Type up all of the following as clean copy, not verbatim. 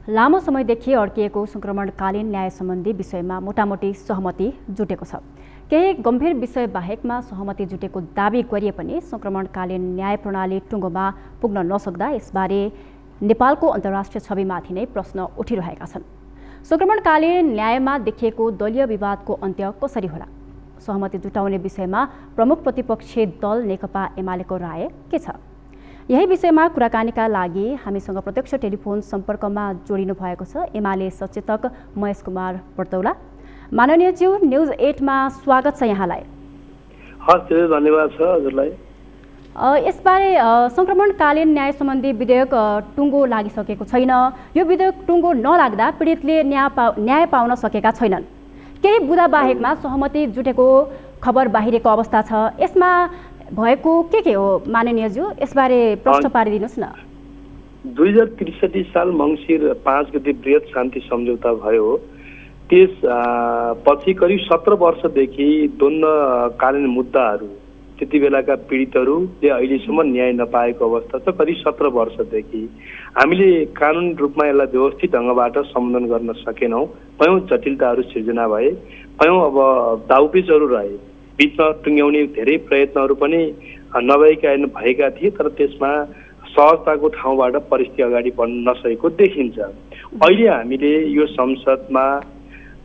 लामो समयदेखि अड्किएको सङ्क्रमणकालीन न्याय सम्बन्धी विषयमा मोटामोटी सहमति जुटेको छ। केही गम्भीर विषय बाहेकमा सहमति जुटेको दाबी गरिए पनि सङ्क्रमणकालीन न्याय प्रणाली टुङ्गोमा पुग्न नसक्दा यसबारे नेपालको अन्तर्राष्ट्रिय छविमाथि नै प्रश्न उठिरहेका छन्। सङ्क्रमणकालीन न्यायमा देखिएको दलीय विवादको अन्त्य कसरी होला? सहमति जुटाउने विषयमा प्रमुख प्रतिपक्षी दल नेकपा एमालेको राय के छ? यही विषयमा कुराकानीका लागि हामीसँग प्रत्यक्ष टेलिफोन सम्पर्कमा जोडिनु भएको छ एमाले सचेतक महेश कुमार बर्तौला। माननीय ज्यू, न्युज 8 मा स्वागत छ यहाँलाई। हस्, धन्यवाद छ हजुरलाई। यसबारे सङ्क्रमणकालीन न्याय सम्बन्धी विधेयक टुङ्गो लागिसकेको छैन। यो विधेयक टुङ्गो नलाग्दा पीडितले न्याय पाउन सकेका छैनन्। केही बुँदा बाहेकमा सहमति जुटेको खबर बाहिरेको अवस्था छ। यसमा भएको के हो माननीय ज्यू, यसबारे प्रश्न पारिदिनुहोस् न। 2063 साल मङ्सिर 5 गते बृहत शान्ति सम्झौता भयो। त्यस पछि करिब 17 वर्षदेखि द्वन्द्वकालीन मुद्दाहरू, त्यति बेलाका पीडितहरूले अहिलेसम्म न्याय नपाएको अवस्था छ। करिब 17 वर्षदेखि हामीले कानुनी रूपमा यसलाई व्यवस्थित ढङ्गबाट सम्बोधन गर्न सकेनौँ। कयौँ जटिलताहरू सिर्जना भए, कयौँ अब दाउपेचहरू रहे, बिचमा टुङ्ग्याउने धेरै प्रयत्नहरू पनि नभएका भएका थिए। तर त्यसमा सहजताको ठाउँबाट परिस्थिति अगाडि बढ्न नसकेको देखिन्छ। अहिले हामीले यो संसदमा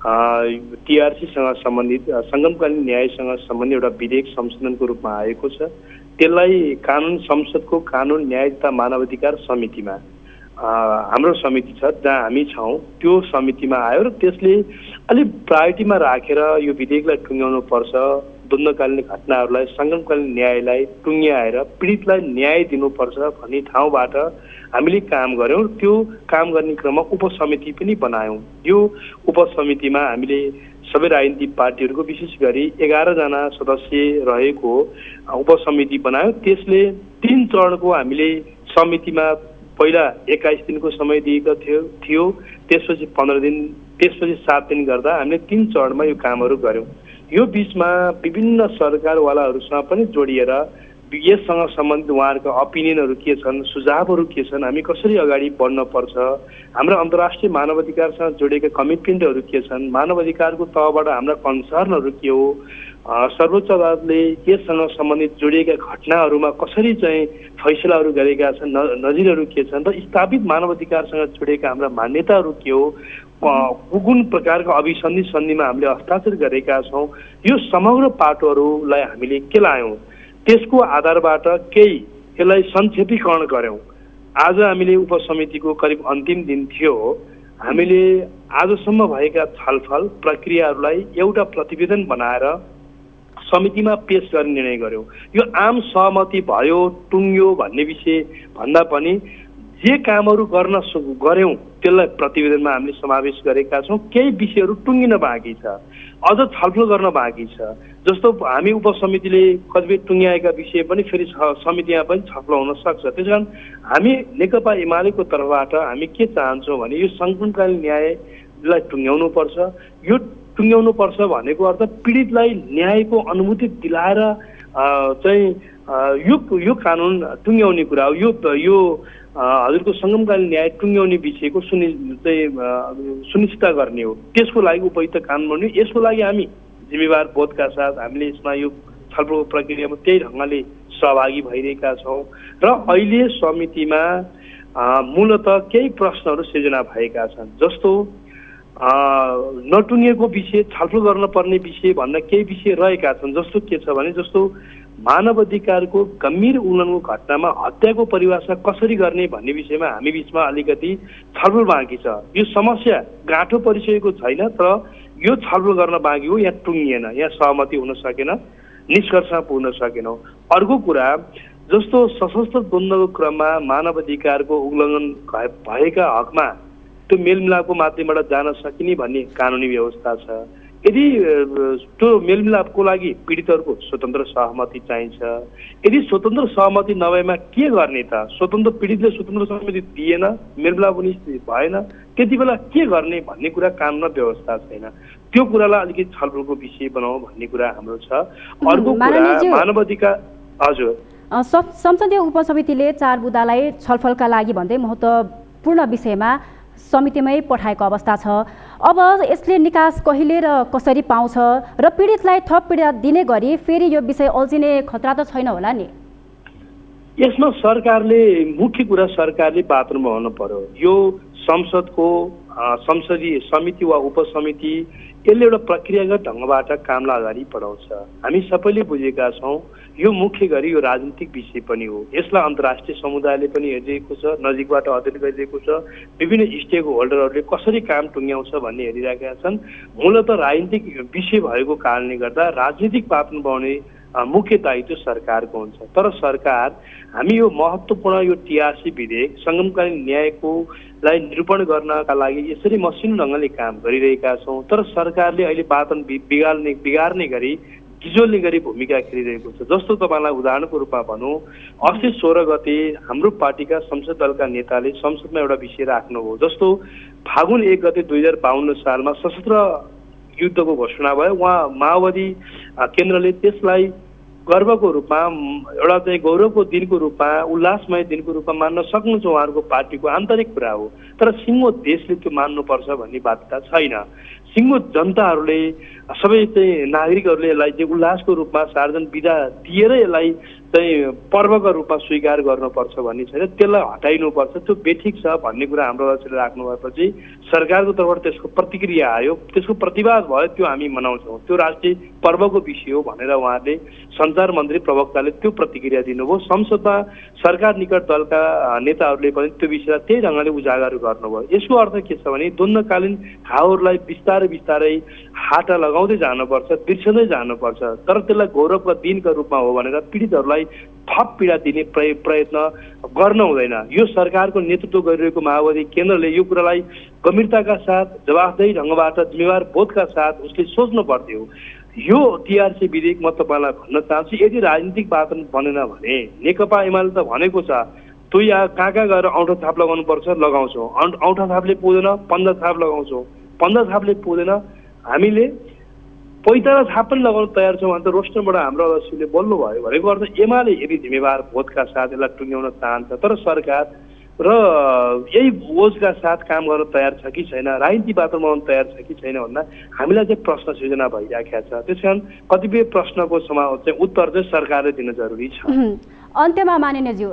टिआरसीसँग सम्बन्धित सङ्गमकालीन न्यायसँग सम्बन्धित एउटा विधेयक संशोधनको रूपमा आएको छ। त्यसलाई कानुन संसदको कानुन न्याय तथा मानवाधिकार समितिमा हाम्रो समिति छ जहाँ हामी छौँ, त्यो समितिमा आयो र त्यसले अलिक प्रायोरिटीमा राखेर यो विधेयकलाई टुङ्ग्याउनु पर्छ। द्वन्द्वकालीन घटनाहरूलाई सङ्गमकालीन न्यायलाई टुङ्ग्याएर पीडितलाई न्याय दिनुपर्छ भन्ने ठाउँबाट हामीले काम गऱ्यौँ। त्यो काम गर्ने क्रममा उपसमिति पनि बनायौँ। यो उपसमितिमा हामीले सबै राजनीतिक पार्टीहरूको विशेष गरी 11 जना सदस्य रहेको उपसमिति बनायौँ। त्यसले 3 चरणको हामीले समितिमा पहिला 21 दिनको समय दिएको थियो, त्यसपछि 15 दिन, त्यसपछि 7 दिन गर्दा हामीले 3 चरणमा यो कामहरू गऱ्यौँ। यो बिचमा विभिन्न सरकारवालाहरूसँग पनि जोडिएर यससँग सम्बन्धित उहाँहरूको ओपिनियनहरू के छन्, सुझावहरू के छन्, हामी कसरी अगाडि बढ्न पर्छ, हाम्रो अन्तर्राष्ट्रिय मानवाधिकारसँग जोडिएका कमिटमेन्टहरू के छन्, मानवाधिकारको तहबाट हाम्रा कन्सर्नहरू के हो, सर्वोच्च अदालतले यससँग सम्बन्धित जोडिएका घटनाहरूमा कसरी चाहिँ फैसलाहरू गरेका छन्, नजिरहरू के छन् र स्थापित मानवाधिकारसँग जोडिएका हाम्रा मान्यताहरू के हो, कुन प्रकारका अभिसन्धि सन्धिमा हामीले हस्ताक्षर गरेका छौँ, यो समग्र पाटोहरूलाई हामीले केलायौँ। त्यसको आधारबाट केही यसलाई संक्षेपीकरण गऱ्यौँ। आज हामीले उपसमितिको करिब अन्तिम दिन थियो। हामीले आजसम्म भएका छलफल प्रक्रियाहरूलाई एउटा प्रतिवेदन बनाएर समितिमा पेश गर्ने निर्णय गर्यौँ। यो आम सहमति भयो, टुङ्ग्यो भन्ने विषय भन्दा पनि जे कामहरू गऱ्यौँ त्यसलाई प्रतिवेदनमा हामीले समावेश गरेका छौँ। केही विषयहरू टुङ्गिन बाँकी छ, अझ छलफल गर्न बाँकी छ। जस्तो हामी उपसमितिले कतिपय टुङ्ग्याएका विषय पनि फेरि समितिमा पनि छलफल हुन सक्छ। त्यस कारण हामी नेकपा एमालेको तर्फबाट हामी के चाहन्छौँ भने यो सङ्क्रमणकालीन न्यायलाई टुङ्ग्याउनुपर्छ। यो टुङ्ग्याउनुपर्छ भनेको अर्थ पीडितलाई न्यायको अनुभूति दिलाएर चाहिँ यो कानुन टुङ्ग्याउने कुरा हो। यो हजुरको सङ्गमकालीन न्याय टुङ्ग्याउने विषयको सुनिश्चित गर्ने हो। त्यसको लागि उपयुक्त कानुन बन्यो। यसको लागि हामी जिम्मेवार बोधका साथ हामीले यसमा यो छलफल प्रक्रियामा त्यही ढङ्गले सहभागी भइरहेका छौँ र अहिले समितिमा मूलत केही प्रश्नहरू सिर्जना भएका छन्। जस्तो नटुङ्गेको विषय, छलफल गर्न पर्ने विषय भन्दा केही विषय रहेका छन्। जस्तो के छ भने जस्तो मानवाधिकारको गम्भीर उल्लङ्घनको घटनामा हत्याको परिभाषा कसरी गर्ने भन्ने विषयमा हामी बिचमा अलिकति छलफल बाँकी छ। यो समस्या गाँठो परिसकेको छैन, तर यो छलफल गर्न बाँकी हो। यहाँ टुङ्गिएन, यहाँ सहमति हुन सकेन, निष्कर्षमा पुग्न सकेनौँ। अर्को कुरा जस्तो सशस्त्र द्वन्द्वको क्रममा मानवाधिकारको उल्लङ्घन भएका हकमा त्यो मेलमिलापको माध्यमबाट जान सकिने भन्ने कानुनी व्यवस्था छ। यदि त्यो मेलमिलापको लागि पीडितहरूको स्वतन्त्र सहमति चाहिन्छ। यदि स्वतन्त्र सहमति नभएमा के गर्ने त? स्वतन्त्र पीडितले स्वतन्त्र सहमति दिएन, मेलमिलाप हुने स्थिति भएन, त्यति बेला के गर्ने भन्ने कुरा कानुनमा व्यवस्था छैन। त्यो कुरालाई अलिकति छलफलको विषय बनाऊ भन्ने कुरा हाम्रो छ। अर्को कुरा मानवाधिकार। हजुर, संसदीय उपसमितिले 4 बुँदालाई छलफलका लागि भन्दै महत्त्वपूर्ण विषयमा समितिमै पठाएको अवस्था छ। अब यसले निकास कहिले र कसरी पाउँछ र पीडितलाई थप पीडा दिने गरी फेरि यो विषय अल्झिने खतरा त छैन होला नि? यसमा सरकारले मुख्य कुरा सरकारले बाथरुममा हुनु पर्यो। यो संसदको संसदीय समिति वा उपसमिति यसले एउटा प्रक्रियागत ढङ्गबाट कामलाई अगाडि बढाउँछ। हामी सबैले बुझेका छौँ यो मुख्य गरी यो राजनीतिक विषय पनि हो। यसलाई अन्तर्राष्ट्रिय समुदायले पनि हेरिरहेको छ, नजिकबाट अध्ययन गरिरहेको छ, विभिन्न स्टेक होल्डरहरूले कसरी काम टुङ्ग्याउँछ भन्ने हेरिरहेका छन्। मूलतः राजनीतिक विषय भएको कारणले गर्दा राजनीतिक वातावरण बनाउने मुख्य दायित्व सरकारको हुन्छ। तर सरकार हामी यो महत्त्वपूर्ण यो टिआरसी विधेयक सङ्गमकालीन न्यायकोलाई निरूपण गर्नका लागि यसरी मसिनो ढङ्गले काम गरिरहेका छौँ। तर सरकारले अहिले वातावरण बिगार्ने गरी गिजोल्ने गरी भूमिका खेलिरहेको छ। जस्तो तपाईँलाई उदाहरणको रूपमा भनौँ, अस्ति 16 गते हाम्रो पार्टीका संसद दलका नेताले संसदमा एउटा विषय राख्नुभयो। जस्तो फागुन 1 गते 2052 सालमा सशस्त्र युद्धको घोषणा भयो। उहाँ माओवादी केन्द्रले त्यसलाई गर्वको रूपमा एउटा चाहिँ गौरवको दिनको रूपमा उल्लासमय दिनको रूपमा मान्न सक्नुहुन्छ, उहाँहरूको पार्टीको आन्तरिक कुरा हो। तर सिङ्गो देशले त्यो मान्नुपर्छ भन्ने बाध्यता छैन। सिङ्गो जनताहरूले सबै चाहिँ नागरिकहरूले यसलाई चाहिँ उल्लासको रूपमा सार्वजनिक बिदा दिएर यसलाई चाहिँ पर्वको रूपमा स्वीकार गर्नुपर्छ भन्ने छैन। त्यसलाई हटाइनुपर्छ, त्यो बेठिक छ भन्ने कुरा हाम्रो अध्यक्षले राख्नु भएपछि सरकारको तर्फबाट त्यसको प्रतिक्रिया आयो, त्यसको प्रतिवाद भयो, त्यो हामी मनाउँछौँ। त्यो राष्ट्रिय पर्वको विषय हो भनेर उहाँले सञ्चार मन्त्री प्रवक्ताले त्यो प्रतिक्रिया दिनुभयो। संसदमा सरकार निकट दलका नेताहरूले पनि त्यो विषयलाई त्यही ढङ्गले उजागर गर्नुभयो। यसको अर्थ के छ भने द्वन्द्वकालीन घाउहरूलाई बिस्तारै बिस्तारै हाटा लगाउँदै जानुपर्छ, बिर्सँदै जानुपर्छ। तर त्यसलाई गौरवका दिनका रूपमा हो भनेर पीडितहरूलाई थप पीडा दिने प्रयत्न गर्न हुँदैन। यो सरकारको नेतृत्व गरिरहेको माओवादी केन्द्रले यो कुरालाई गम्भीरताका साथ, जवाफदेही ढङ्गबाट, जिम्मेवार बोधका साथ उसले सोच्नु पर्थ्यो। यो टिआरसी विधेयक म तपाईँलाई भन्न चाहन्छु, यदि राजनीतिक वातावरण बनेन भने नेकपा एमाले त भनेको छ तँ यहाँ कहाँ गएर औँठो थाप लगाउनुपर्छ, लगाउँछौँ। औँठा थापले पुग्दैन, 15 थाप लगाउँछौँ। 15 थापले पुग्दैन, हामीले 45 थाप पनि लगाउन तयार छौँ भने त रोस्टरबाट हाम्रो अध्यक्षले बोल्नुभयो। भनेको अर्थ एमाले यदि जिम्मेवार बोधका साथ यसलाई टुङ्ग्याउन चाहन्छ, तर सरकार र यही बोझका साथ काम गर्न तयार छ कि छैन, राजनीतिक वातावरण तयार छ कि छैन भन्दा हामीलाई चाहिँ प्रश्न सृजना भइराखेको छ। त्यस कारण कतिपय प्रश्नको चाहिँ उत्तर चाहिँ सरकारले दिन जरुरी छ। अन्त्यमा माननीयज्यू,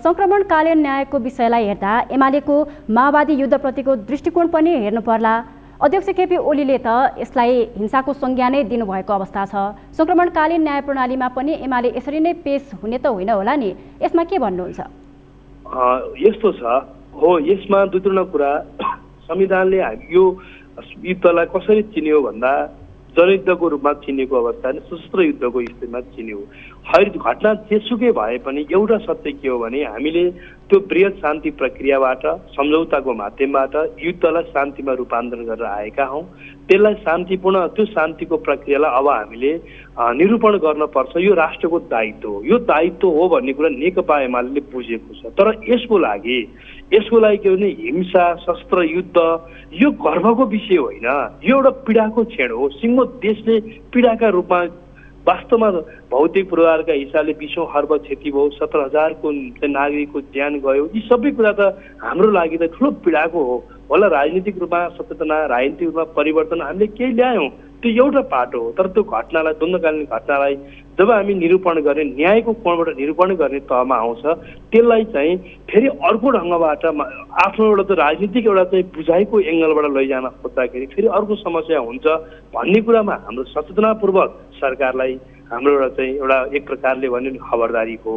सङ्क्रमणकालीन न्यायको विषयलाई हेर्दा एमालेको माओवादी युद्धप्रतिको दृष्टिकोण पनि हेर्नु पर्ला। अध्यक्ष केपी ओलीले त यसलाई हिंसाको संज्ञा नै दिनुभएको अवस्था छ। सङ्क्रमणकालीन न्याय प्रणालीमा पनि एमाले यसरी नै पेश हुने त होइन होला नि, यसमा के भन्नुहुन्छ? यस्तो छ हो, यसमा दुई तीनवटा कुरा। संविधानले यो युद्धलाई कसरी चिन्यो भन्दा जनयुद्धको रूपमा चिनेको अवस्था नि सशस्त्र युद्धको स्थितिमा चिन्यो। हर घटना जेसुकै भए पनि एउटा सत्य के हो भने हामीले त्यो बृहत शान्ति प्रक्रियाबाट, सम्झौताको माध्यमबाट युद्धलाई शान्तिमा रूपान्तरण गरेर आएका हौँ। त्यसलाई शान्तिपूर्ण, त्यो शान्तिको प्रक्रियालाई अब हामीले निरूपण गर्नुपर्छ। यो राष्ट्रको दायित्व हो, यो दायित्व हो भन्ने कुरा नेकपा एमाले बुझेको छ। तर यसको लागि के भने हिंसा, शस्त्र युद्ध यो गर्वको विषय होइन, यो एउटा पीडाको क्षण हो। सिङ्गो देशले पीडाका रूपमा वास्तवमा भौतिक पूर्वाधारका हिसाबले 20औं खर्ब क्षति भयो, 17,000को नागरिकको ज्यान गयो। यी सबै कुरा त हाम्रो लागि त ठुलो पीडाको हो। होला राजनीतिक रूपमा सचेतना, राजनीतिक रूपमा परिवर्तन हामीले केही ल्यायौँ, त्यो एउटा पाटो हो। तर त्यो घटनालाई, द्वन्द्वकालीन घटनालाई जब हामी निरूपण गर्ने, न्यायको कोणबाट निरूपण गर्ने तहमा आउँछ, त्यसलाई चाहिँ फेरि अर्को ढङ्गबाट आफ्नो एउटा त राजनीतिक एउटा चाहिँ बुझाइको एङ्गलबाट लैजान खोज्दाखेरि फेरि अर्को समस्या हुन्छ भन्ने कुरामा हाम्रो सचेतनापूर्वक सरकारलाई हाम्रो एउटा चाहिँ एउटा एक प्रकारले भन्यो भने खबरदारी हो।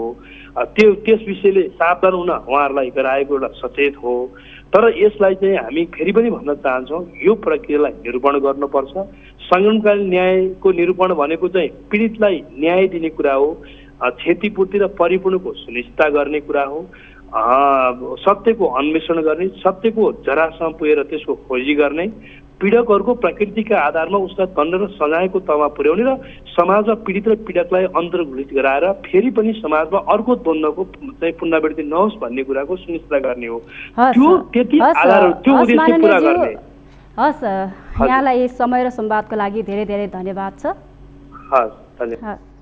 त्यस विषयले सावधान हुन उहाँहरूलाई गराएको एउटा सचेत हो। तर यसलाई चाहिँ हामी फेरि पनि भन्न चाहन्छौँ, यो प्रक्रियालाई निरूपण गर्नुपर्छ। सङ्क्रमणकालीन न्यायको निरूपण भनेको चाहिँ पीडितलाई न्याय दिने कुरा हो, क्षतिपूर्ति र परिपूर्णको सुनिश्चितता गर्ने कुरा हो, सत्यको अन्वेषण गर्ने, सत्यको जरासम्म पुगेर त्यसको खोजी गर्ने, पीडकहरूको प्रकृतिका आधारमा उसलाई दण्ड र सजायको तहमा पुर्याउने र समाजमा पीडित र पीडकलाई अन्तर्घुलित गराएर फेरि पनि समाजमा अर्को द्वन्द्वको चाहिँ पुनरावृत्ति नहोस् भन्ने कुराको सुनिश्चित गर्ने हो। त्यो त्यति आधार, त्यो उद्देश्य पुरा गर्ने। हस्, यहाँलाई समय र संवादको लागि धेरै धेरै धन्यवाद छ। हस्, धन्यवाद।